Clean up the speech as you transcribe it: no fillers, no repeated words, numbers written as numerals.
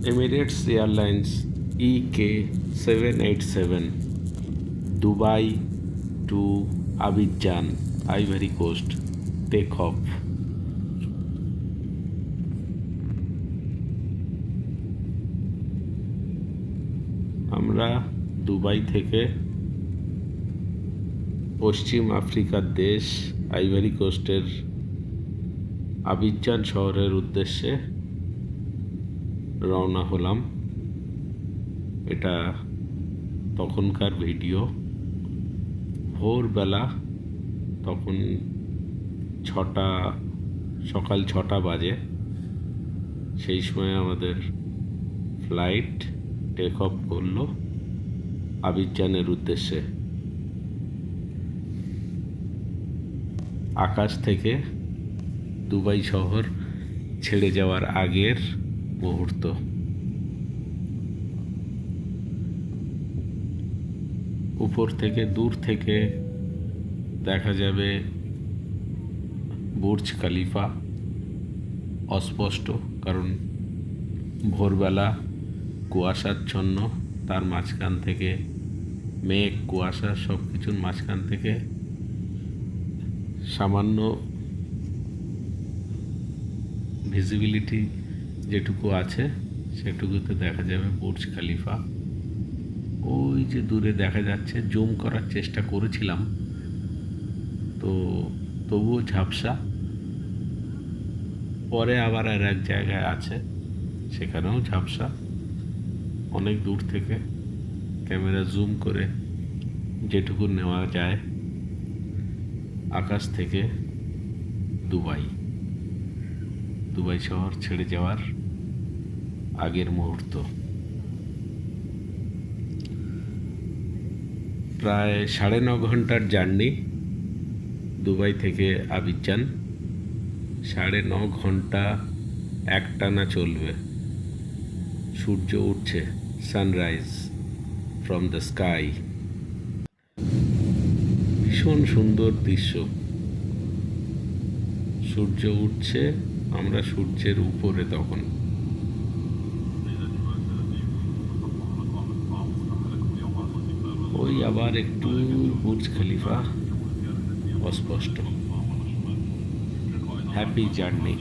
Emirates Airlines EK787 Dubai to Abidjan Ivory Coast take off. আমরা Dubai থেকে পশ্চিম আফ্রিকার দেশ আইভরি কোস্টের আবিজান শহরের উদ্দেশ্যে রওনা হলাম। এটা তখনকার ভিডিও। ভোরবেলা, তখন সকাল 6টা বাজে। সেই সময় আমাদের ফ্লাইট টেক অফ করলো আবিজানের উদ্দেশ্যে। আকাশ থেকে দুবাই শহর ছেড়ে যাওয়ার আগের মুহূর্ত। উপর থেকে দূর থেকে দেখা যাবে বুর্জ খলিফা অস্পষ্ট, কারণ ভোরবেলা কুয়াশাচ্ছন্ন, তার মাঝখান থেকে মেঘ, কুয়াশা, সব কিছুর মাঝখান থেকে সামান্য ভিজিবিলিটি যেটুকু আছে সেটুকুতে দেখা যাবে বুর্জ খলিফা। ওই যে দূরে দেখা যাচ্ছে, জুম করার চেষ্টা করেছিলাম তো তবুও ঝাপসা। পরে আবার আর এক জায়গায় আছে, সেখানেও ঝাপসা। অনেক দূর থেকে ক্যামেরা জুম করে যেটুকু নেওয়া যায় আকাশ থেকে দুবাই শহর ছেড়ে যাওয়ার আগের মুহূর্ত। প্রায় 9.5 ঘন্টার জার্নি দুবাই থেকে আবিজান। 9.5 ঘন্টা একটানা চলবে। সূর্য উঠছে, সানরাইজ ফ্রম দ্য স্কাই। ভীষণ সুন্দর দৃশ্য। সূর্য উঠছে, আমরা সূর্যের উপরে তখন। ওই আবার একটু বুর্জ খলিফা অস্পষ্ট। Happy journey.